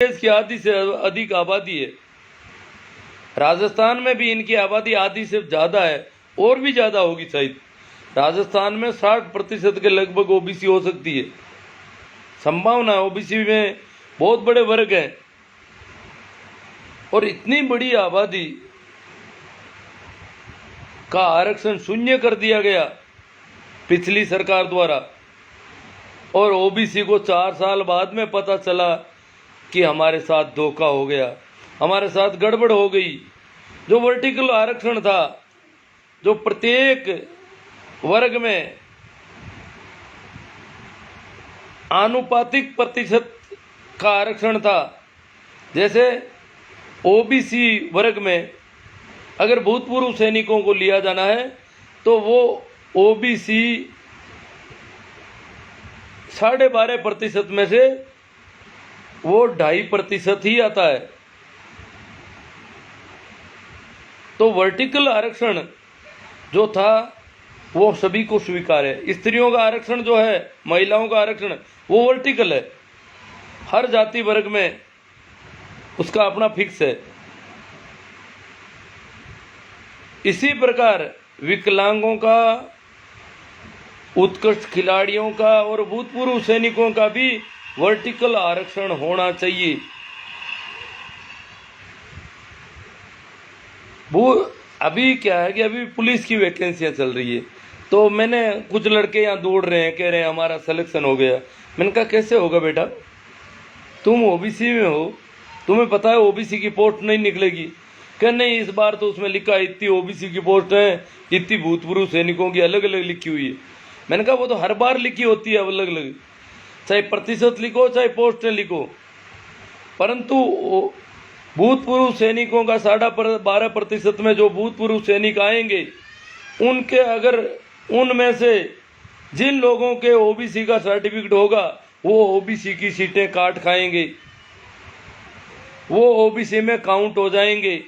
देश की आधी से अधिक आबादी है। राजस्थान में भी इनकी आबादी आधी से ज़्यादा है, और भी ज़्यादा होगी शायद। राजस्थान में 60% के लगभग ओबीसी हो सकती है, संभावना। ओबीसी में बहुत बड़े वर्ग हैं, और इतनी बड़ी आबादी का आरक्षण शून्य कर दिया गया पिछली सरकार द्वारा, और ओबीसी को 4 साल बाद में पता चला कि हमारे साथ धोखा हो गया, हमारे साथ गड़बड़ हो गई। जो वर्टिकल आरक्षण था, जो प्रत्येक वर्ग में आनुपातिक प्रतिशत का आरक्षण था, जैसे ओबीसी वर्ग में अगर भूतपूर्व सैनिकों को लिया जाना है तो वो ओबीसी 12.5% में से वो 2.5% ही आता है। तो वर्टिकल आरक्षण जो था वो सभी को स्वीकार है। स्त्रियों का आरक्षण जो है, महिलाओं का आरक्षण, वो वर्टिकल है, हर जाति वर्ग में उसका अपना फिक्स है। इसी प्रकार विकलांगों का, उत्कृष्ट खिलाड़ियों का और भूतपूर्व सैनिकों का भी वर्टिकल आरक्षण होना चाहिए। वो अभी क्या है कि अभी पुलिस की वैकेंसियां चल रही है, तो मैंने कुछ लड़के यहाँ दौड़ रहे हैं, कह रहे हैं हमारा सिलेक्शन हो गया। मैंने कहा कैसे होगा बेटा, तुम ओबीसी में हो, तुम्हें पता है ओबीसी की पोस्ट नहीं निकलेगी। क्या नहीं, इस बार तो उसमें लिखा इतनी ओबीसी की पोस्ट है, इतनी भूतपूर्व सैनिकों की अलग अलग लिखी हुई है। मैंने कहा वो तो हर बार लिखी होती है अलग अलग, चाहे प्रतिशत लिखो चाहे पोस्टें लिखो, परंतु भूतपूर्व सैनिकों का 12.5% में जो भूतपूर्व सैनिक आएंगे, उनके अगर उनमें से जिन लोगों के ओबीसी का सर्टिफिकेट होगा वो ओबीसी की सीटें काट खाएंगे, वो ओबीसी में काउंट हो जाएंगे।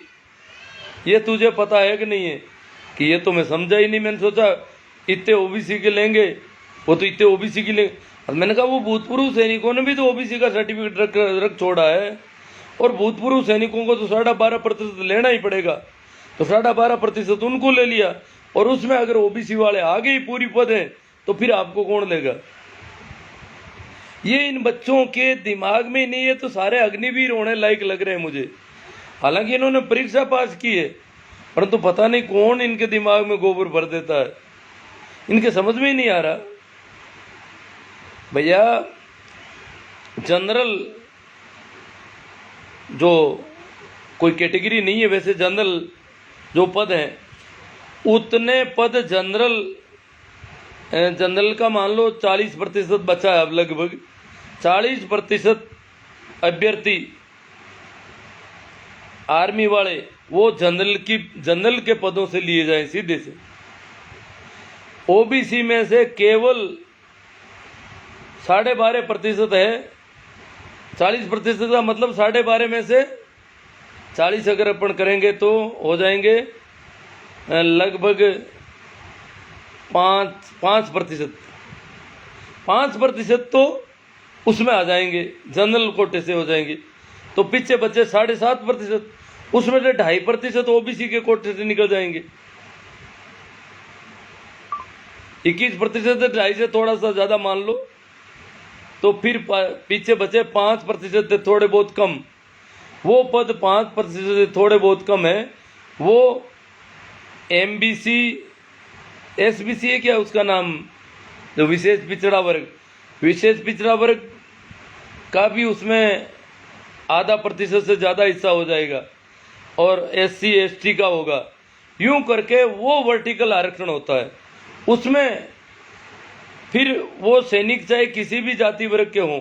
ये तुझे पता है कि नहीं है? कि ये तो मैं समझा ही नहीं। मैंने सोचा इतने ओबीसी के लेंगे, वो तो इतने ओबीसी के लेंगे। मैंने कहा वो भूतपूर्व सैनिकों ने भी तो ओबीसी का सर्टिफिकेट रख छोड़ा है, और भूतपूर्व सैनिकों को तो 12.5% लेना ही पड़ेगा। तो 12.5% उनको ले लिया, और उसमें अगर ओबीसी वाले आगे ही पूरी पद हैं तो फिर आपको कौन लेगा? ये इन बच्चों के दिमाग में नहीं है, तो सारे अग्निवीर होने लायक लग रहे हैं मुझे। हालांकि इन्होंने परीक्षा पास की है, परंतु पता नहीं कौन इनके दिमाग में गोबर भर देता है, इनके समझ में ही नहीं आ रहा। भैया जनरल जो कोई कैटेगरी नहीं है, वैसे जनरल जो पद हैं उतने पद जनरल का मान लो 40% बचा है। अब लगभग 40% अभ्यर्थी आर्मी वाले वो जनरल के पदों से लिए जाएं सीधे से। ओबीसी में से केवल 12.5% है। 40% का मतलब 12.5 में से 40 अगर अपन करेंगे तो हो जाएंगे लगभग 5%। 5% तो उसमें आ जाएंगे, जनरल कोटे से हो जाएंगे। तो पीछे बचे 7.5%, उसमें से 2.5% ओबीसी के कोटे से निकल जाएंगे। 21% 2.5 से थोड़ा सा ज्यादा मान लो, तो फिर पीछे बचे 5% थोड़े बहुत कम। वो पद 5% से थोड़े बहुत कम है, वो एमबीसी एसबीसी है क्या उसका नाम, जो विशेष पिछड़ा वर्ग, विशेष पिछड़ा वर्ग का भी उसमें 0.5% से ज़्यादा हिस्सा हो जाएगा, और एससी एसटी का होगा। यूं करके वो वर्टिकल आरक्षण होता है। उसमें फिर वो सैनिक चाहे किसी भी जाति वर्ग के हों,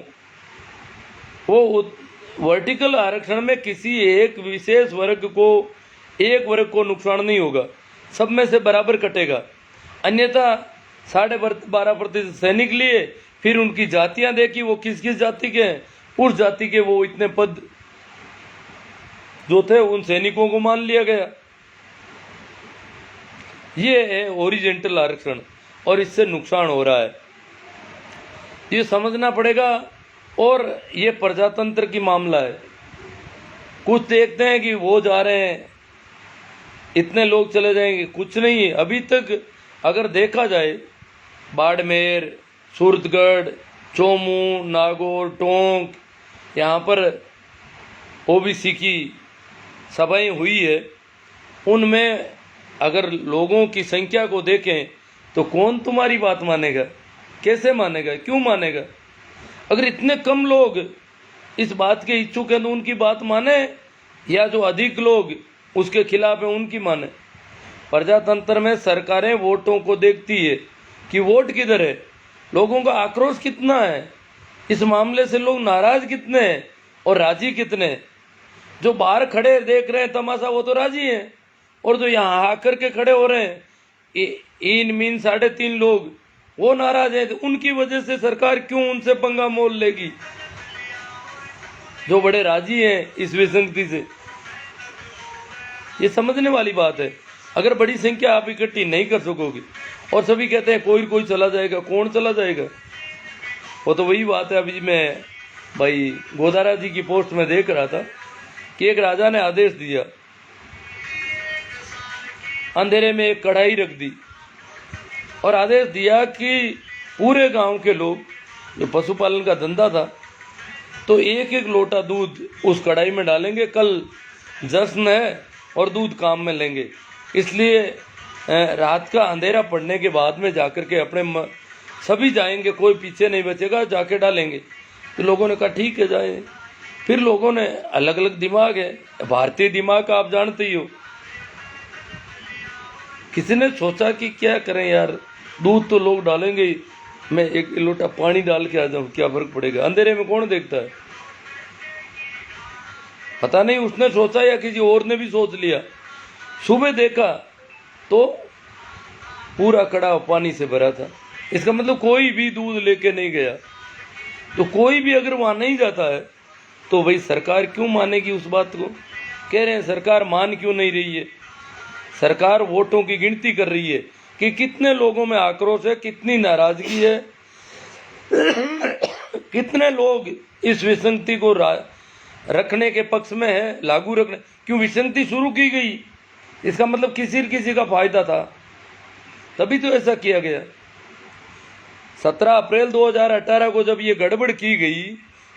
वो वर्टिकल आरक्षण में किसी एक विशेष वर्ग को नुकसान नहीं होगा, सब में से बराबर कटेगा। अन्यथा 12.5% सैनिक लिए, फिर उनकी जातियां देखी वो किस किस जाति के हैं, उस जाति के वो इतने पद जो थे उन सैनिकों को मान लिया गया। ये है ओरिजेंटल आरक्षण, और इससे नुकसान हो रहा है, ये समझना पड़ेगा। और ये प्रजातंत्र की मामला है। कुछ देखते हैं कि वो जा रहे हैं, इतने लोग चले जाएंगे, कुछ नहीं है। अभी तक अगर देखा जाए, बाड़मेर, सूरतगढ़, चोमू, नागौर, टोंक, यहाँ पर ओबीसी की सभाएं हुई है, उनमें अगर लोगों की संख्या को देखें तो कौन तुम्हारी बात मानेगा? कैसे मानेगा? क्यों मानेगा? अगर इतने कम लोग इस बात के इच्छुक हैं तो उनकी बात माने, या जो अधिक लोग उसके खिलाफ है उनकी माने। प्रजातंत्र में सरकारें वोटों को देखती है कि वोट किधर है, लोगों का आक्रोश कितना है, इस मामले से लोग नाराज कितने हैं और राजी कितने हैं। जो बाहर खड़े देख रहे हैं तमाशा, वो तो राजी हैं, और जो यहाँ आकर के खड़े हो रहे हैं इन मीन 3.5 लोग, वो नाराज हैं। तो उनकी वजह से सरकार क्यों उनसे पंगा मोल लेगी जो बड़े राजी हैं इस विसंगति से? ये समझने वाली बात है। अगर बड़ी संख्या आप इकट्ठी नहीं कर सकोगे, और सभी कहते हैं कोई कोई चला जाएगा, कौन चला जाएगा? वो तो वही बात है। अभी मैं भाई गोदारा जी की पोस्ट में देख रहा था कि एक राजा ने आदेश दिया, अंधेरे में एक कढ़ाई रख दी और आदेश दिया कि पूरे गांव के लोग, जो पशुपालन का धंधा था, तो एक एक लोटा दूध उस कढ़ाई में डालेंगे, कल जश्न है और दूध काम में लेंगे। इसलिए रात का अंधेरा पड़ने के बाद में जाकर के अपने सभी जाएंगे, कोई पीछे नहीं बचेगा, जाके डालेंगे। तो लोगों ने कहा ठीक है जाए। फिर लोगों ने, अलग अलग दिमाग है, भारतीय दिमाग का आप जानते ही हो, किसी ने सोचा कि क्या करें यार, दूध तो लोग डालेंगे ही, मैं एक लोटा पानी डाल के आ जाऊं, क्या फर्क पड़ेगा? अंधेरे में कौन देखता है? पता नहीं उसने सोचा या किसी और ने भी सोच लिया। सुबह देखा तो पूरा कड़ा पानी से भरा था। इसका मतलब कोई भी दूध लेके नहीं गया। तो कोई भी अगर वहां नहीं जाता है तो भाई सरकार क्यों मानेगी उस बात को? कह रहे हैं सरकार मान क्यों नहीं रही है? सरकार वोटों की गिनती कर रही है कि कितने लोगों में आक्रोश है, कितनी नाराजगी है, कितने लोग इस विसंगति को रखने के पक्ष में है, लागू रखने। क्यों विसंगति शुरू की गई? इसका मतलब किसी का फायदा था, तभी तो ऐसा किया गया। 17 अप्रैल 2018 को जब ये गड़बड़ की गई,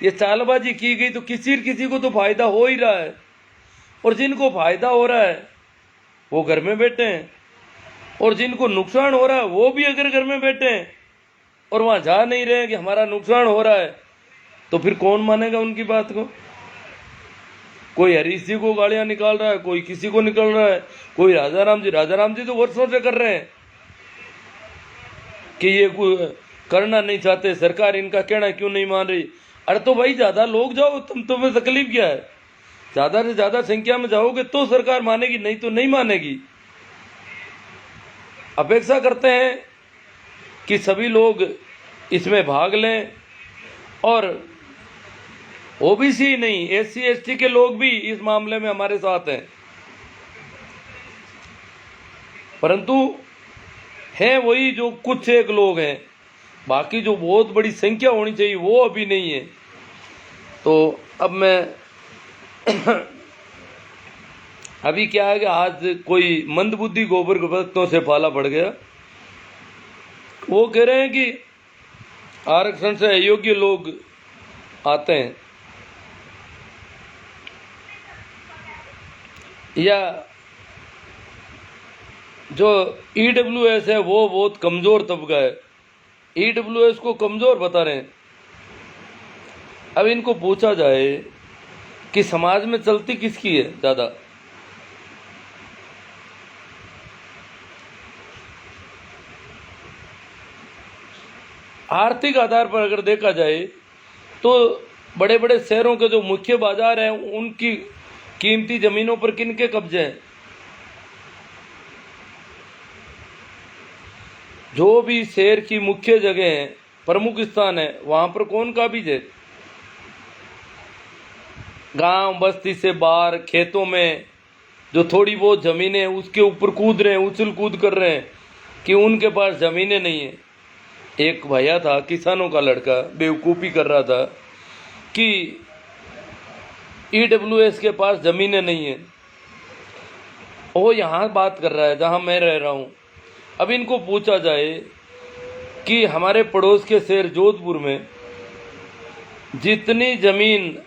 ये चालबाजी की गई, तो किसी को तो फायदा हो ही रहा है, और जिनको फायदा हो रहा है वो घर में बैठे हैं, और जिनको नुकसान हो रहा है वो भी अगर घर में बैठे हैं और वहां जा नहीं रहे कि हमारा नुकसान हो रहा है, तो फिर कौन मानेगा उनकी बात को? कोई हरीश जी को गालियां निकाल रहा है, कोई किसी को निकल रहा है, कोई राजाराम जी तो वर्षों से कर रहे हैं कि ये करना नहीं चाहते, सरकार इनका कहना क्यों नहीं मान रही। अरे तो भाई ज्यादा लोग जाओ, तुम्हें तकलीफ क्या है? ज्यादा से ज्यादा संख्या में जाओगे तो सरकार मानेगी, नहीं तो नहीं मानेगी। अपेक्षा करते हैं कि सभी लोग इसमें भाग लें, और ओबीसी नहीं, एससी एसटी के लोग भी इस मामले में हमारे साथ हैं। परंतु है वही जो कुछ एक लोग हैं, बाकी जो बहुत बड़ी संख्या होनी चाहिए वो अभी नहीं है। तो अब मैं अभी क्या है कि आज कोई मंदबुद्धि गोबर भक्तों से पाला पड़ गया। वो कह रहे हैं कि आरक्षण से अयोग्य लोग आते हैं, या जो ईडब्ल्यूएस है वो बहुत कमजोर तबका है, ईडब्ल्यूएस को कमजोर बता रहे हैं। अब इनको पूछा जाए कि समाज में चलती किसकी है ज्यादा? आर्थिक आधार पर अगर देखा जाए तो बड़े बड़े शहरों के जो मुख्य बाजार हैं उनकी कीमती जमीनों पर किनके कब्जे हैं? जो भी शहर की मुख्य जगह है, प्रमुख स्थान है, वहां पर कौन काबिज है? गांव बस्ती से बाहर खेतों में जो थोड़ी बहुत जमीनें उसके ऊपर कूद रहे हैं, उछल कूद कर रहे हैं कि उनके पास जमीनें नहीं है। एक भैया था, किसानों का लड़का, बेवकूफ़ी कर रहा था कि ईडब्ल्यूएस के पास ज़मीनें नहीं हैं। वो यहाँ बात कर रहा है जहाँ मैं रह रहा हूँ। अब इनको पूछा जाए कि हमारे पड़ोस के शहर जोधपुर में जितनी ज़मीन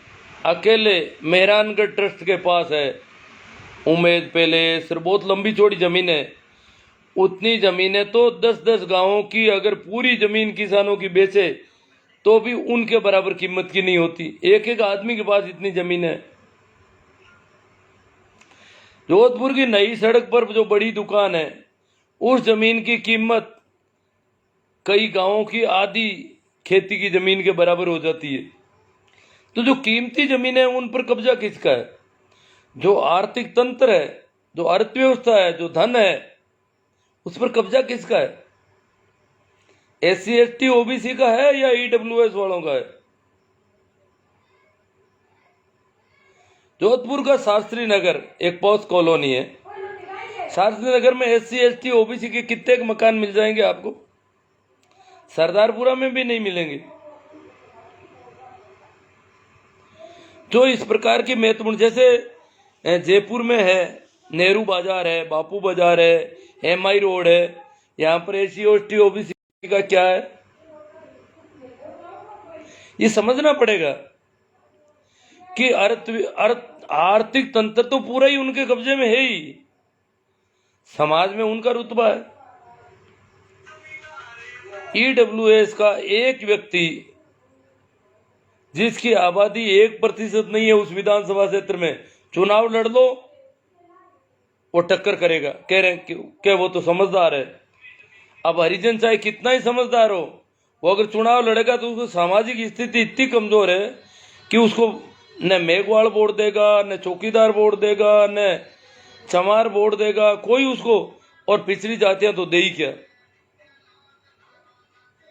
अकेले मेहरानगढ़ ट्रस्ट के पास है, उम्मेद पैलेस, बहुत लंबी चौड़ी ज़मीन है, उतनी ज़मीनें तो 10-10 गांवों की अगर पूरी ज़मीन किसानों की बेचे तो भी उनके बराबर कीमत की नहीं होती। एक एक आदमी के पास इतनी ज़मीन है। जोधपुर की नई सड़क पर जो बड़ी दुकान है, उस ज़मीन की कीमत कई गांवों की आधी खेती की ज़मीन के बराबर हो जाती है। तो जो कीमती ज़मीन है उन पर कब्जा किसका है? जो आर्थिक तंत्र है, जो अर्थव्यवस्था है, जो धन है, उस पर कब्जा किसका है? SC ST OBC का है या ईडब्ल्यूएस वालों का है? जोधपुर का शास्त्री नगर एक पॉश कॉलोनी है। शास्त्री नगर में SC ST OBC के कितने मकान मिल जाएंगे आपको? सरदारपुरा में भी नहीं मिलेंगे। जो इस प्रकार की महत्वपूर्ण, जैसे जयपुर में है नेहरू बाजार है, बापू बाजार है, MI रोड है, यहाँ पर SC ST OBC का क्या है? ये समझना पड़ेगा कि आर्थिक तंत्र तो पूरा ही उनके कब्जे में है ही। समाज में उनका रुतबा है। ईडब्ल्यूएस का एक व्यक्ति जिसकी आबादी 1% नहीं है उस विधानसभा क्षेत्र में, चुनाव लड़ लो वो टक्कर करेगा। कह रहे हैं कि वो तो समझदार है। अब हरिजन चाहे कितना ही समझदार हो, वो अगर चुनाव लड़ेगा तो उसकी सामाजिक स्थिति इतनी कमजोर है कि उसको न मेघवाल वोट देगा, न चौकीदार वोट देगा, न चमार वोट देगा कोई उसको। और पिछली जातियां तो दे ही क्या,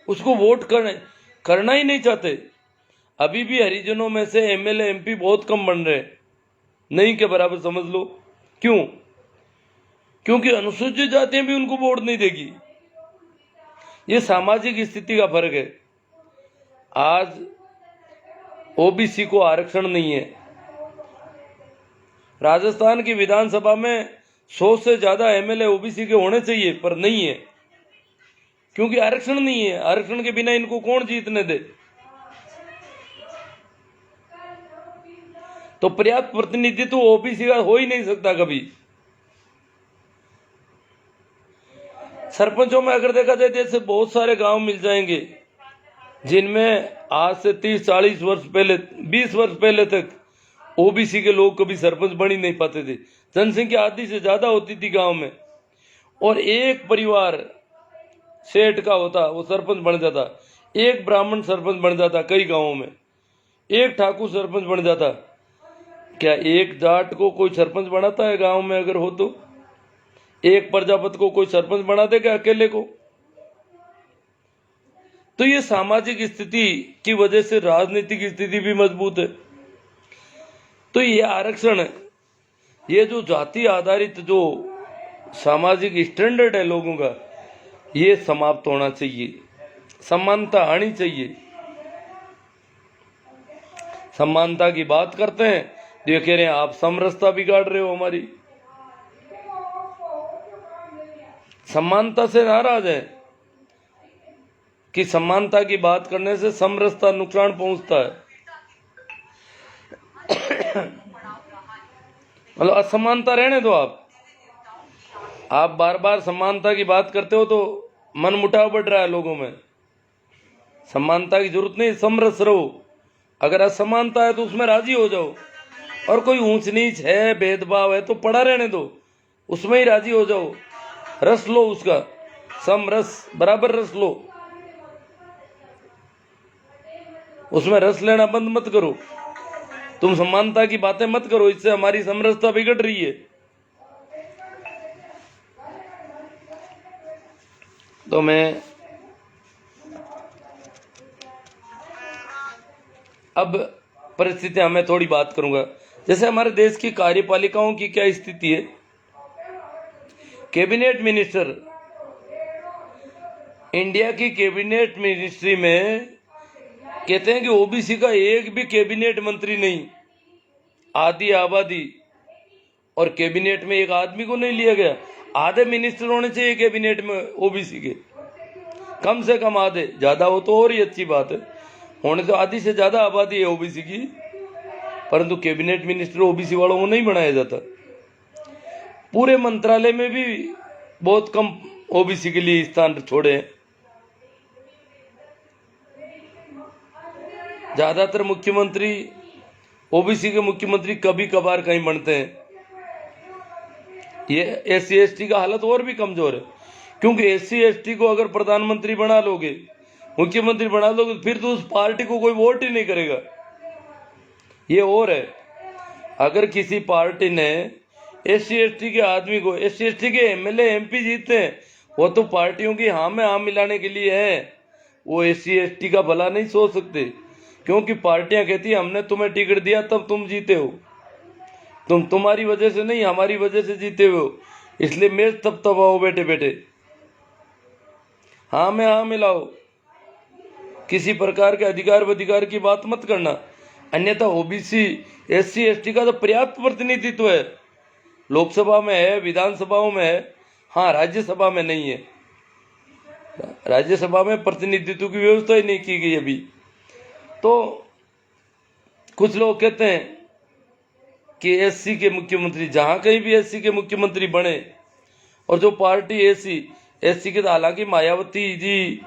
उसको वोट करना ही नहीं चाहते। अभी भी हरिजनों में से MLA MP बहुत कम बन रहे, नहीं के बराबर समझ लो। क्यों? क्योंकि अनुसूचित जातियां भी उनको वोट नहीं देगी। ये सामाजिक स्थिति का फर्क है। आज OBC को आरक्षण नहीं है। राजस्थान की विधानसभा में 100 से ज्यादा MLA OBC के होने चाहिए, पर नहीं है क्योंकि आरक्षण नहीं है। आरक्षण के बिना इनको कौन जीतने दे? तो पर्याप्त प्रतिनिधित्व OBC का हो ही नहीं सकता कभी। सरपंचों में अगर देखा जाए, जैसे बहुत सारे गांव मिल जाएंगे जिनमें आज से 30-40 वर्ष पहले, 20 वर्ष पहले तक OBC के लोग कभी सरपंच बन ही नहीं पाते थे। जनसंख्या आधी से ज्यादा होती थी गांव में, और एक परिवार सेठ का होता वो सरपंच बन जाता, एक ब्राह्मण सरपंच बन जाता कई गांवों में, एक ठाकुर सरपंच बन जाता। क्या एक जाट को कोई सरपंच बनाता है गांव में? अगर हो तो एक प्रजापति को कोई सरपंच बना देगा अकेले को? तो ये सामाजिक स्थिति की वजह से राजनीतिक स्थिति भी मजबूत है। तो ये आरक्षण, ये जो जाति आधारित जो सामाजिक स्टैंडर्ड है लोगों का, ये समाप्त होना चाहिए। समानता आनी चाहिए। समानता की बात करते हैं तो ये कह रहे हैं आप समरसता बिगाड़ रहे हो हमारी। समानता से नाराज है कि समानता की बात करने से समरसता नुकसान पहुंचता है। मतलब असमानता रहने दो। आप बार बार समानता की बात करते हो तो मन मुटाव बढ़ रहा है लोगों में। समानता की जरूरत नहीं, समरस रहो। अगर असमानता है तो उसमें राजी हो जाओ, और कोई ऊंच नीच है, भेदभाव है तो पड़ा रहने दो, उसमें ही राजी हो जाओ। रस लो उसका, समरस बराबर रस लो, उसमें रस लेना बंद मत करो। तुम समानता की बातें मत करो, इससे हमारी समरसता बिगड़ रही है। तो मैं अब परिस्थितियां मैं थोड़ी बात करूंगा। जैसे हमारे देश की कार्यपालिकाओं की क्या स्थिति है। कैबिनेट मिनिस्टर, इंडिया की कैबिनेट मिनिस्ट्री में कहते हैं कि ओबीसी का एक भी कैबिनेट मंत्री नहीं, आधी आबादी, और कैबिनेट में एक आदमी को नहीं लिया गया। आधे मिनिस्टर होने चाहिए कैबिनेट में ओबीसी के, कम से कम आधे, ज्यादा हो तो और ही अच्छी बात है, होने तो आधी से ज्यादा आबादी है ओबीसी की, परंतु कैबिनेट मिनिस्टर ओबीसी वालों को नहीं बनाया जाता। पूरे मंत्रालय में भी बहुत कम ओबीसी के लिए स्थान छोड़े हैं। ज्यादातर मुख्यमंत्री, ओबीसी के मुख्यमंत्री कभी कभार कहीं बनते हैं। ये एससी एसटी का हालत और भी कमजोर है, क्योंकि एससी एसटी को अगर प्रधानमंत्री बना लोगे, मुख्यमंत्री बना लोगे, फिर तो उस पार्टी को कोई वोट ही नहीं करेगा। ये और है, अगर किसी पार्टी ने एससी एसटी के आदमी को, एससी एसटी के एमएलए एमपी जीतते हैं, वो तो पार्टियों की हाँ में हाँ मिलाने के लिए है, वो एससी एसटी का भला नहीं सोच सकते, क्योंकि पार्टियां कहती है हमने तुम्हें टिकट दिया तब तुम जीते हो, तुम्हारी वजह से नहीं, हमारी वजह से जीते हो, इसलिए मैच तब तबाओ बैठे बैठे, हाँ में हाँ मिलाओ, किसी प्रकार के अधिकार की बात मत करना। अन्यथा ओबीसी एससी एसटी का तो पर्याप्त प्रतिनिधित्व है, लोकसभा में है, विधानसभाओं में है, हाँ राज्यसभा में नहीं है। राज्यसभा में प्रतिनिधित्व की व्यवस्था ही नहीं की गई अभी। तो कुछ लोग कहते हैं कि एससी के मुख्यमंत्री, जहां कहीं भी एससी के मुख्यमंत्री बने, और जो पार्टी एससी के, हालांकि मायावती जी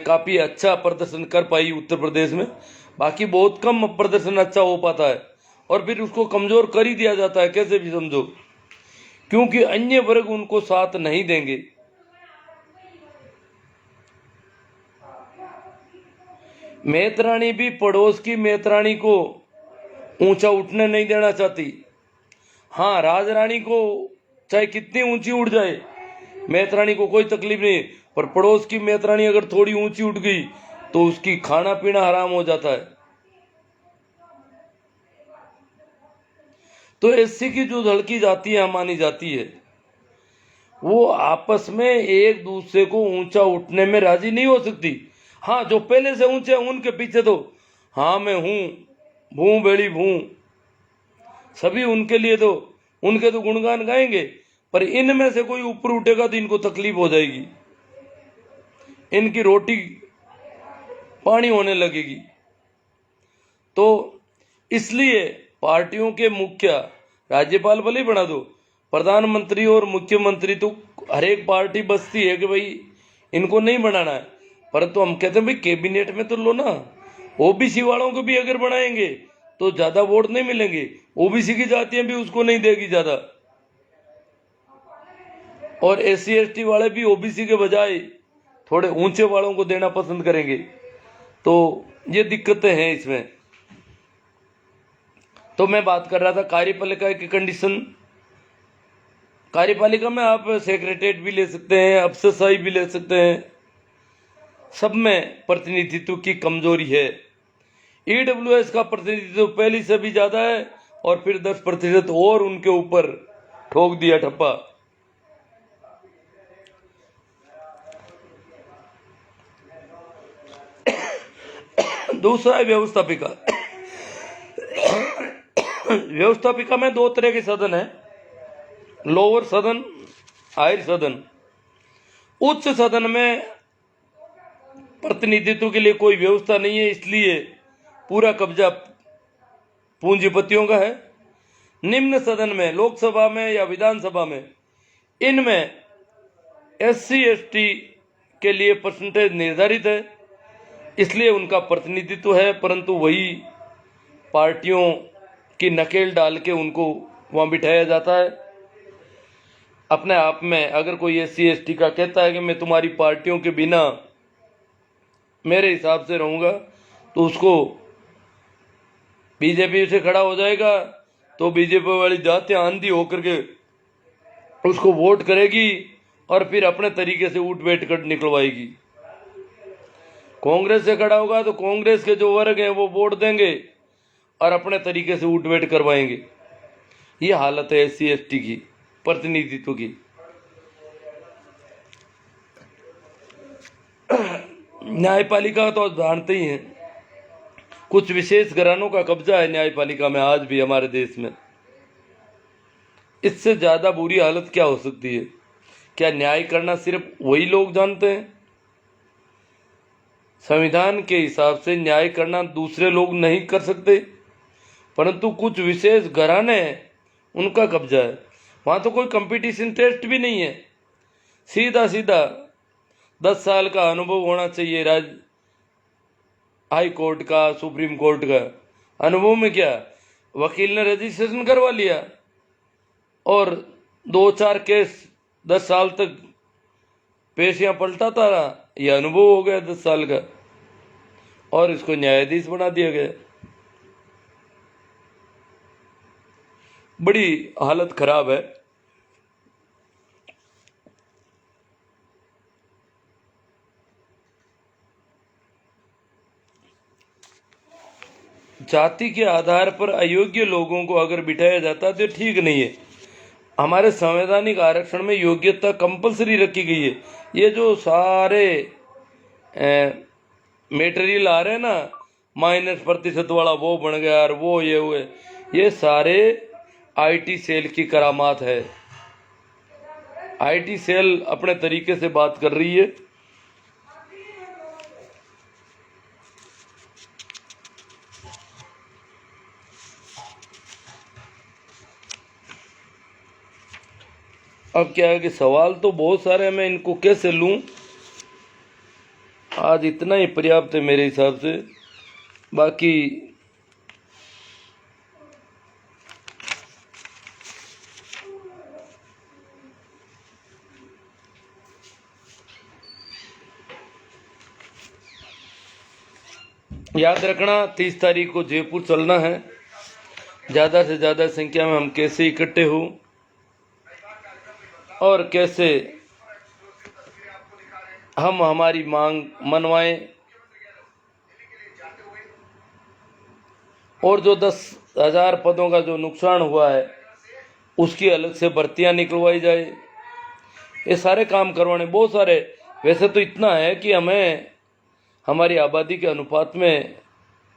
काफी अच्छा प्रदर्शन कर पाई उत्तर प्रदेश में, बाकी बहुत कम प्रदर्शन अच्छा हो पाता है, और फिर उसको कमजोर कर ही दिया जाता है, कैसे भी समझो, क्योंकि अन्य वर्ग उनको साथ नहीं देंगे। मेतरानी भी पड़ोस की मेतरानी को ऊंचा उठने नहीं देना चाहती। हाँ, राजरानी को चाहे कितनी ऊंची उड़ जाए, मेतरानी को कोई तकलीफ नहीं, पर पड़ोस की मेतरानी अगर थोड़ी ऊंची उठ गई तो उसकी खाना पीना हराम हो जाता है। तो एससी की जो लड़की जाती है, मानी जाती है, वो आपस में एक दूसरे को ऊंचा उठने में राजी नहीं हो सकती। हाँ, जो पहले से ऊंचे उनके पीछे तो हाँ मैं हूं, भू बेड़ी भू, सभी उनके लिए तो, उनके तो गुणगान गाएंगे, पर इनमें से कोई ऊपर उठेगा तो इनको तकलीफ हो जाएगी, इनकी रोटी पानी होने लगेगी। तो इसलिए पार्टियों के मुखिया, राज्यपाल भले ही बना दो, प्रधानमंत्री और मुख्यमंत्री तो हर एक पार्टी बसती है कि भाई इनको नहीं बनाना है, परंतु हम कहते हैं भाई कैबिनेट में तो लो ना। ओबीसी वालों को भी अगर बनाएंगे तो ज्यादा वोट नहीं मिलेंगे, ओबीसी की जातियां भी उसको नहीं देगी ज्यादा, और एससी एसटी वाले भी ओबीसी के बजाय थोड़े ऊंचे वालों को देना पसंद करेंगे। तो ये दिक्कतें हैं इसमें। तो मैं बात कर रहा था कार्यपालिका की कंडीशन। कार्यपालिका में आप सेक्रेटरीट भी ले सकते हैं, अफसरशाही भी ले सकते हैं, सब में प्रतिनिधित्व की कमजोरी है। ईडब्ल्यूएस का प्रतिनिधित्व पहले से भी ज्यादा है, और फिर 10% और उनके ऊपर ठोक दिया ठप्पा। दूसरा है व्यवस्थापिका। व्यवस्थापिका में दो तरह के सदन है, लोअर सदन, हायर सदन। उच्च सदन में प्रतिनिधित्व के लिए कोई व्यवस्था नहीं है, इसलिए पूरा कब्जा पूंजीपतियों का है। निम्न सदन में, लोकसभा में या विधानसभा में, इनमें एससी एसटी के लिए परसेंटेज निर्धारित है, इसलिए उनका प्रतिनिधित्व है, परंतु वही पार्टियों की नकेल डाल के उनको वहां बिठाया जाता है। अपने आप में अगर कोई एससी एसटी का कहता है कि मैं तुम्हारी पार्टियों के बिना मेरे हिसाब से रहूंगा, तो उसको बीजेपी से खड़ा हो जाएगा, तो बीजेपी वाली जातियां आंधी होकर के उसको वोट करेगी और फिर अपने तरीके से उठ बैठ कर निकलवाएगी। कांग्रेस से खड़ा होगा तो कांग्रेस के जो वर्ग हैं वो वोट देंगे और अपने तरीके से उठ बैठ करवाएंगे। ये हालत है एससी एसटी की प्रतिनिधित्व की। न्यायपालिका तो जानते ही हैं, कुछ विशेष घरानों का कब्जा है न्यायपालिका में आज भी हमारे देश में। इससे ज्यादा बुरी हालत क्या हो सकती है? क्या न्याय करना सिर्फ वही लोग जानते हैं? संविधान के हिसाब से न्याय करना दूसरे लोग नहीं कर सकते, परंतु कुछ विशेष घराने हैं, उनका कब्जा है। वहां तो कोई कंपटीशन टेस्ट भी नहीं है, सीधा सीधा 10 साल का अनुभव होना चाहिए हाई कोर्ट का, सुप्रीम कोर्ट का। अनुभव में क्या, वकील ने रजिस्ट्रेशन करवा लिया और 2-4 केस 10 साल तक पेशियां पलटाता रहा, यह अनुभव हो गया 10 साल का, और इसको न्यायाधीश बना दिया गया। बड़ी हालत खराब है। जाति के आधार पर अयोग्य लोगों को अगर बिठाया जाता तो ठीक नहीं है। हमारे संवैधानिक आरक्षण में योग्यता कंपलसरी रखी गई है। ये जो सारे मटेरियल आ रहे हैं ना, -% वाला वो बन गया और वो ये हुए, ये सारे आईटी सेल की करामात है। आईटी सेल अपने तरीके से बात कर रही है। अब क्या है कि सवाल तो बहुत सारे हैं, मैं इनको कैसे लूं? आज इतना ही पर्याप्त है मेरे हिसाब से। बाकी याद रखना 30 तारीख को जयपुर चलना है। ज़्यादा से ज़्यादा संख्या में हम कैसे इकट्ठे हों और कैसे हम हमारी मांग मनवाएं, और जो 10,000 पदों का जो नुकसान हुआ है उसकी अलग से भर्तियां निकलवाई जाए। ये सारे काम करवाने बहुत सारे। वैसे तो इतना है कि हमें हमारी आबादी के अनुपात में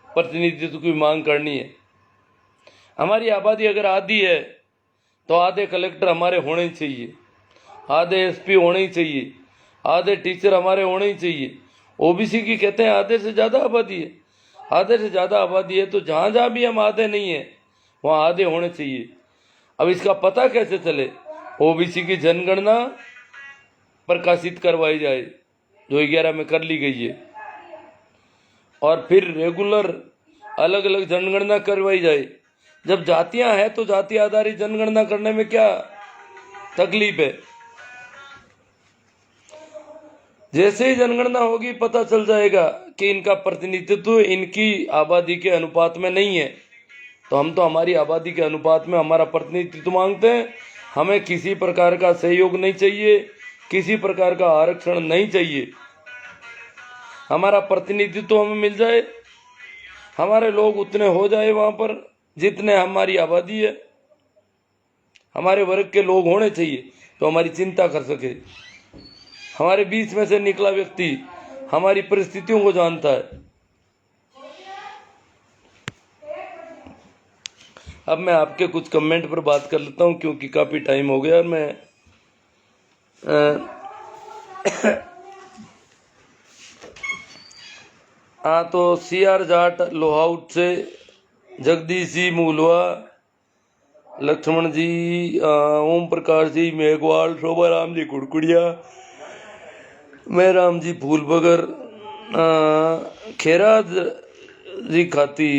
प्रतिनिधित्व की मांग करनी है। हमारी आबादी अगर आधी है तो आधे कलेक्टर हमारे होने ही चाहिए, आधे एसपी होने ही चाहिए, आधे टीचर हमारे होने ही चाहिए। ओबीसी की कहते हैं आधे से ज़्यादा आबादी है। आधे से ज़्यादा आबादी है तो जहाँ जहाँ भी हम आधे नहीं है वहाँ आधे होने चाहिए। अब इसका पता कैसे चले? ओबीसी की जनगणना प्रकाशित करवाई जाए जो 11 में कर ली गई है, और फिर रेगुलर अलग अलग जनगणना करवाई जाए। जब जातियां हैं तो जाति आधारित जनगणना करने में क्या तकलीफ है? जैसे ही जनगणना होगी पता चल जाएगा कि इनका प्रतिनिधित्व इनकी आबादी के अनुपात में नहीं है, तो हम तो हमारी आबादी के अनुपात में हमारा प्रतिनिधित्व मांगते हैं। हमें किसी प्रकार का सहयोग नहीं चाहिए, किसी प्रकार का आरक्षण नहीं चाहिए। हमारा प्रतिनिधित्व हमें मिल जाए, हमारे लोग उतने हो जाए वहां पर जितने हमारी आबादी है। हमारे वर्ग के लोग होने चाहिए तो हमारी चिंता कर सके। हमारे बीच में से निकला व्यक्ति हमारी परिस्थितियों को जानता है। अब मैं आपके कुछ कमेंट पर बात कर लेता हूं क्योंकि काफी टाइम हो गया। और मैं हाँ, तो CR जाट लोहाउट से, जगदीश जी मूलवा, लक्ष्मण जी, ओम प्रकाश जी मेघवाल, शोभा राम जी कुड़कुड़िया, मैं राम जी फूलबगर, खेराज जी खाती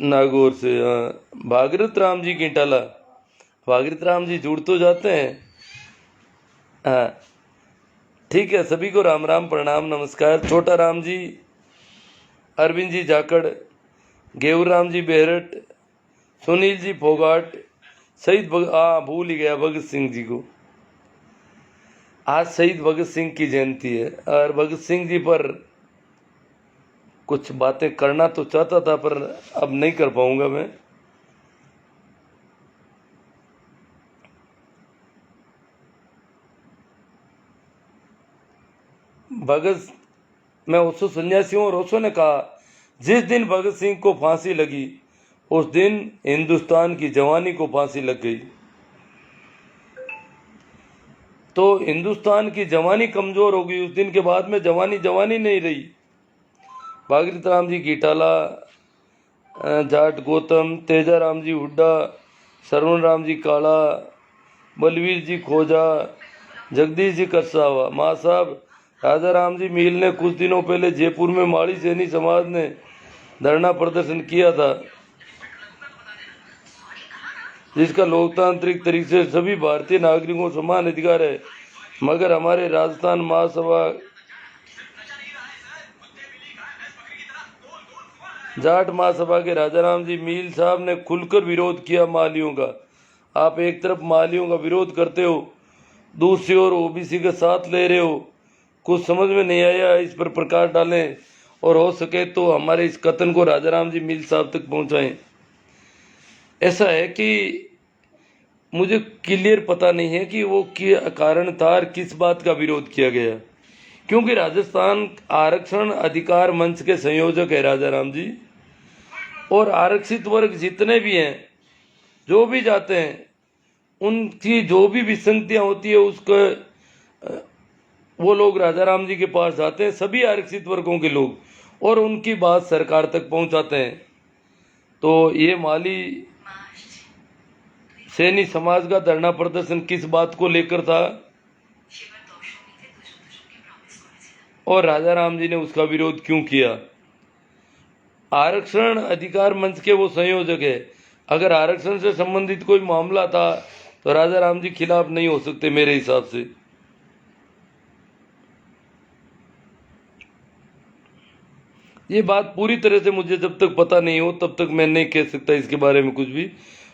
नागौर से, भागीरथ राम जी कीटाला। भागीरथ राम जी जुड़ तो जाते हैं। हाँ ठीक है, सभी को राम राम प्रणाम नमस्कार। छोटा राम जी, अरविंद जी जाकड़, गेवर राम जी बेहरट, सुनील जी फोगाट, शहीद भूल ही गया भगत सिंह जी को। आज शहीद भगत सिंह की जयंती है और भगत सिंह जी पर कुछ बातें करना तो चाहता था पर अब नहीं कर पाऊंगा मैं। भगत, मैं 800 सन्यासियों और 800 ने कहा जिस दिन भगत सिंह को फांसी लगी उस दिन हिंदुस्तान की जवानी को फांसी लग गई। तो हिंदुस्तान की जवानी कमजोर हो गई। उस दिन के बाद में जवानी जवानी नहीं रही। भागीरथ राम जी गीटाला, जाट गौतम, तेजाराम जी हुड्डा, सरवण राम जी काला, बलवीर जी खोजा, जगदीश जी करसावा, माँ साहब राजा राम जी मील ने कुछ दिनों पहले जयपुर में माड़ी सैनी समाज ने धरना प्रदर्शन किया था, जिसका लोकतांत्रिक तरीके से सभी भारतीय नागरिकों को समान अधिकार है, मगर हमारे राजस्थान महासभा जाट महासभा के राजाराम जी मील साहब ने खुलकर विरोध किया मालियों का। आप एक तरफ मालियों का विरोध करते हो, दूसरी ओर ओबीसी का साथ ले रहे हो। कुछ समझ में नहीं आया, इस पर प्रकाश डालें और हो सके तो हमारे इस कथन को राजाराम जी मील साहब तक पहुंचाएं। ऐसा है कि मुझे क्लियर पता नहीं है कि वो कारण था, किस बात का विरोध किया गया, क्योंकि राजस्थान आरक्षण अधिकार मंच के संयोजक है राजाराम जी, और आरक्षित वर्ग जितने भी हैं, जो भी जाते हैं, उनकी जो भी विसंगतियां होती है उसको वो लोग राजाराम जी के पास जाते हैं, सभी आरक्षित वर्गों के लोग, और उनकी बात सरकार तक पहुंचाते हैं। तो ये माली सैनी समाज का धरना प्रदर्शन किस बात को लेकर था और राजाराम जी ने उसका विरोध क्यों किया? आरक्षण अधिकार मंच के वो संयोजक है। अगर आरक्षण से संबंधित कोई मामला था तो राजाराम जी खिलाफ नहीं हो सकते मेरे हिसाब से। ये बात पूरी तरह से मुझे जब तक पता नहीं हो तब तक मैं नहीं कह सकता इसके बारे में कुछ भी।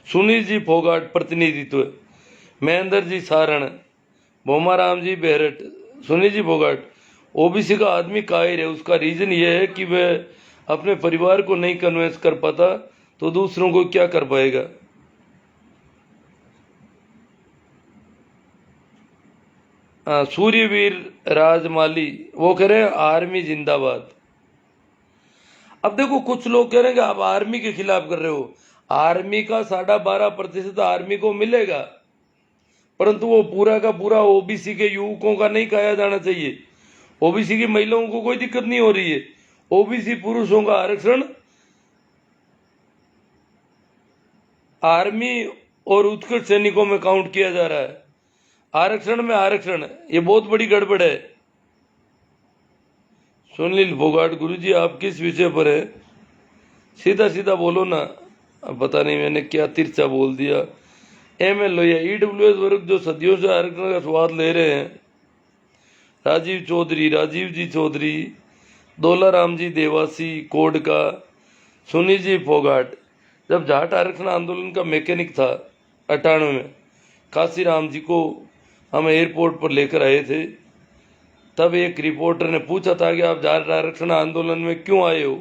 सुनील जी फोगाट प्रतिनिधित्व, महेंद्र जी सारण, भोमाराम जी बेहरट, सुनील जी फोगाट ओबीसी का आदमी कायर है। उसका रीजन ये है कि वह अपने परिवार को नहीं कन्विंस कर पाता तो दूसरों को क्या कर पाएगा। सूर्यवीर राजमाली वो कह रहे हैं आर्मी जिंदाबाद। अब देखो, कुछ लोग कह रहे हैं कि आप आर्मी के खिलाफ कर रहे हो। आर्मी का 12.5% आर्मी को मिलेगा, परंतु वो पूरा का पूरा ओबीसी के युवकों का नहीं खाया जाना चाहिए। ओबीसी की महिलाओं को कोई दिक्कत नहीं हो रही है। ओबीसी पुरुषों का आरक्षण आर्मी और उत्कर्ष सैनिकों में काउंट किया जा रहा है। आरक्षण में आरक्षण, ये बहुत बड़ी गड़बड़ है। सुनील फोगाट, गुरुजी आप किस विषय पर है? सीधा सीधा बोलो ना। अब पता नहीं मैंने क्या तिरछा बोल दिया। एमएल लोहिया, ईडब्ल्यूएस वर्ग जो सदियों से आरक्षण का स्वाद ले रहे हैं, राजीव चौधरी, राजीव जी चौधरी, दौलाराम जी देवासी कोड का, सुनील जी फोगाट। जब जाट आरक्षण आंदोलन का मैकेनिक था 98 में, काशीराम जी को हम एयरपोर्ट पर लेकर आए थे, तब एक रिपोर्टर ने पूछा था कि आप जाट आरक्षण आंदोलन में क्यों आए हो।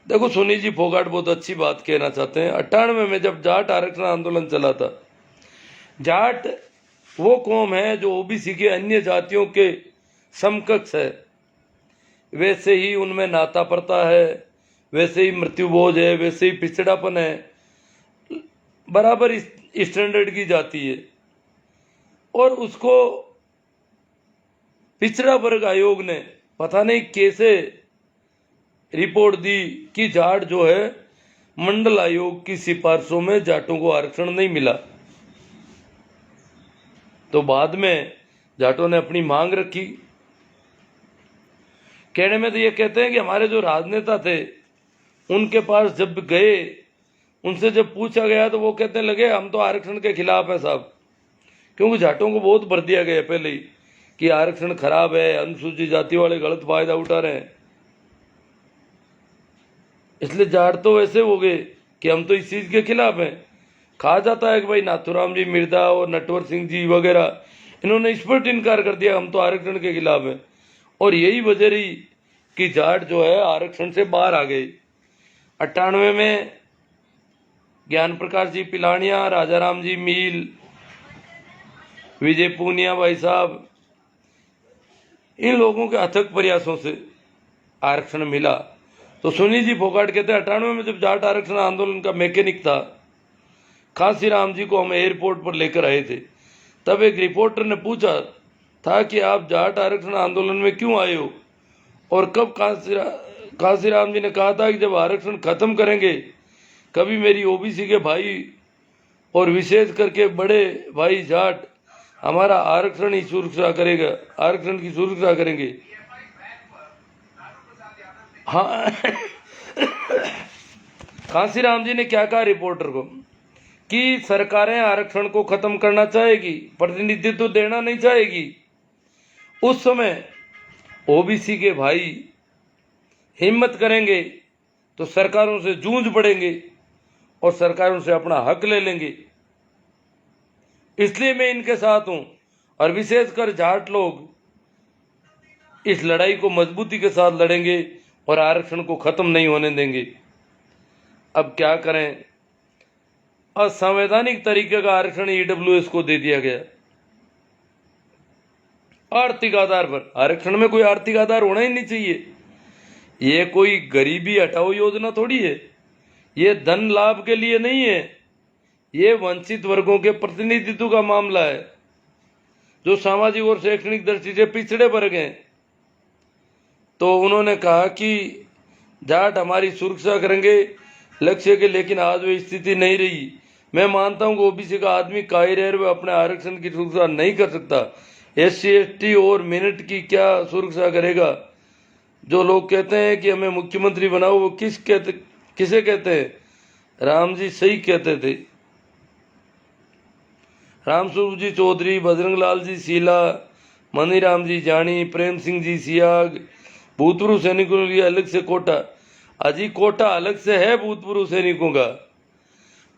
देखो, सुनील जी फोगाट बहुत अच्छी बात कहना चाहते हैं। 98 में जब जाट आरक्षण आंदोलन चला था, जाट वो कौम है जो ओबीसी के अन्य जातियों के समकक्ष है। वैसे ही उनमें नाता पड़ता है, वैसे ही मृत्यु बोझ है, वैसे ही पिछड़ापन है, बराबर स्टैंडर्ड की जाती है। और उसको पिछड़ा वर्ग आयोग ने पता नहीं कैसे रिपोर्ट दी कि जाट जो है मंडल आयोग की सिफारिशों में जाटों को आरक्षण नहीं मिला। तो बाद में जाटों ने अपनी मांग रखी। कहने में तो ये कहते हैं कि हमारे जो राजनेता थे उनके पास जब गए, उनसे जब पूछा गया तो वो कहने लगे हम तो आरक्षण के खिलाफ हैं साहब, क्योंकि जाटों को बहुत भर दिया गया पहले ही कि आरक्षण खराब है, अनुसूचित जाति वाले गलत फायदा उठा रहे हैं। इसलिए जाट तो वैसे हो गए कि हम तो इस चीज के खिलाफ हैं। कहा जाता है कि भाई नाथुराम जी मिर्जा और नटवर सिंह जी वगैरह, इन्होंने स्पष्ट इनकार कर दिया हम तो आरक्षण के खिलाफ हैं। और यही वजह रही कि जाट जो है आरक्षण से बाहर आ गए। 98 में ज्ञान प्रकाश जी पिलानिया, राजाराम जी मील, विजय पूनिया भाई साहब, इन लोगों के अथक प्रयासों से आरक्षण मिला। तो सुनील जी फोगाट कहते हैं 98 में जब जाट आरक्षण आंदोलन का मैकेनिक था, कांसीराम जी को हम एयरपोर्ट पर लेकर आए थे। तब एक रिपोर्टर ने पूछा था कि आप जाट आरक्षण आंदोलन में क्यों आए हो, और कब कांसीराम जी ने कहा था कि जब आरक्षण खत्म करेंगे कभी मेरी ओबीसी के भाई और विशेष करके बड़े भाई जाट हमारा आरक्षण ही सुरक्षा करेगा, आरक्षण की सुरक्षा करेंगे। हाँ कांसीराम जी ने क्या कहा रिपोर्टर को कि सरकारें आरक्षण को खत्म करना चाहेगी, प्रतिनिधित्व देना नहीं चाहेगी। उस समय ओबीसी के भाई हिम्मत करेंगे तो सरकारों से जूझ पड़ेंगे और सरकारों से अपना हक ले लेंगे। इसलिए मैं इनके साथ हूं, और विशेषकर जाट लोग इस लड़ाई को मजबूती के साथ लड़ेंगे और आरक्षण को खत्म नहीं होने देंगे। अब क्या करें, असंवैधानिक तरीके का आरक्षण ईडब्ल्यूएस को दे दिया गया। आर्थिक आधार पर, आरक्षण में कोई आर्थिक आधार होना ही नहीं चाहिए। ये कोई गरीबी हटाओ योजना थोड़ी है, ये धन लाभ के लिए नहीं है, ये वंचित वर्गों के प्रतिनिधित्व का मामला है, जो सामाजिक और शैक्षणिक दृष्टि से पिछड़े वर्ग हैं। तो उन्होंने कहा कि जाट हमारी सुरक्षा करेंगे लक्ष्य के, लेकिन आज वो स्थिति नहीं रही। मैं मानता हूं कि ओबीसी का आदमी कायर वह अपने आरक्षण की सुरक्षा नहीं कर सकता। SC ST और मिनट की क्या सुरक्षा करेगा। जो लोग कहते हैं कि हमें मुख्यमंत्री बनाओ, वो किसे कहते हैं? राम जी सही कहते थे। रामस्वरूप जी चौधरी, बजरंग लाल जी सीला, मनीराम जी जानी, प्रेम सिंह जी सियाग, भूतपूर्व सैनिकों के लिए अलग से कोटा। अजी कोटा अलग से है भूतपूर्व सैनिकों का,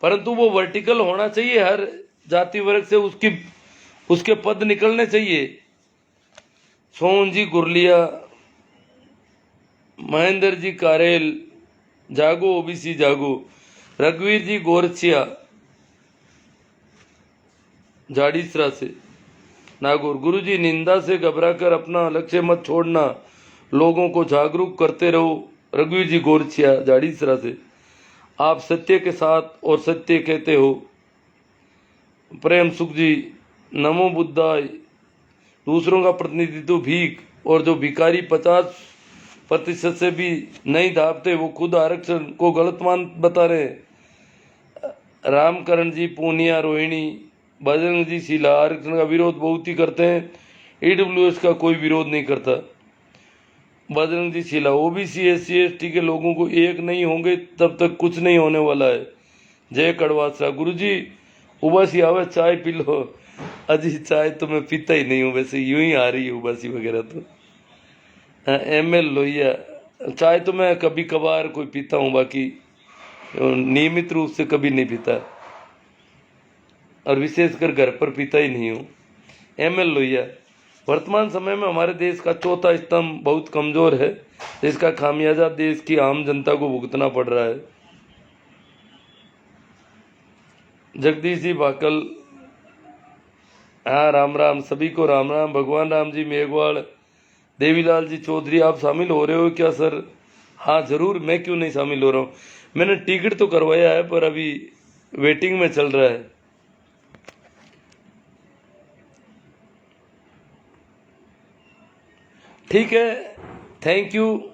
परंतु वो वर्टिकल होना चाहिए, हर जाति वर्ग से उसके पद निकलने चाहिए। सोहन जी गुरलिया, महेंद्र जी कारेल, जागो ओबीसी जागो, रघुवीर जी गोरछिया झाड़ीसरा से नागौर, गुरुजी निंदा से घबराकर अपना लक्ष्य मत छोड़ना, लोगों को जागरूक करते रहो। रघुवीर जी गोरछिया झाड़ीसरा से, आप सत्य के साथ और सत्य कहते हो। प्रेम सुख जी, नमो बुद्धाय, दूसरों का प्रतिनिधित्व भीख, और जो भिखारी 50% से भी नहीं दाबते वो खुद आरक्षण को गलत मान बता रहे हैं। रामकरण जी पूनिया, रोहिणी, बजरंग जी शीला आरक्षण का विरोध बहुत ही करते हैं, ईडब्ल्यूएस का कोई विरोध नहीं करता। बजरंग जी शीला, ओबीसी SC ST के लोगों को एक नहीं होंगे तब तक कुछ नहीं होने वाला है। जय कड़वासा, गुरुजी उबासी आवे चाय पी लो। अजी चाय तो मैं पीता ही नहीं हूँ, वैसे यूं ही आ रही है उबासी वगैरह तो। ML लोहिया, चाय तो मैं कभी कभार कोई पीता हूँ, बाकी नियमित रूप से कभी नहीं पीता, और विशेषकर घर पर पीता ही नहीं हूँ। ML लोहिया, वर्तमान समय में हमारे देश का चौथा स्तंभ बहुत कमजोर है, जिसका खामियाजा देश की आम जनता को भुगतना पड़ रहा है। जगदीश जी बाकल, हाँ राम राम, सभी को राम राम। भगवान राम जी मेघवाल, देवीलाल जी चौधरी, आप शामिल हो रहे हो क्या सर? हाँ जरूर, मैं क्यों नहीं शामिल हो रहा हूँ। मैंने टिकट तो करवाया है पर अभी वेटिंग में चल रहा है। ठीक है, थैंक यू।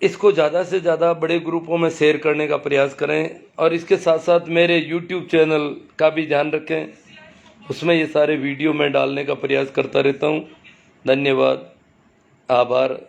इसको ज़्यादा से ज़्यादा बड़े ग्रुपों में शेयर करने का प्रयास करें, और इसके साथ साथ मेरे YouTube चैनल का भी ध्यान रखें, उसमें ये सारे वीडियो मैं डालने का प्रयास करता रहता हूँ। धन्यवाद, आभार।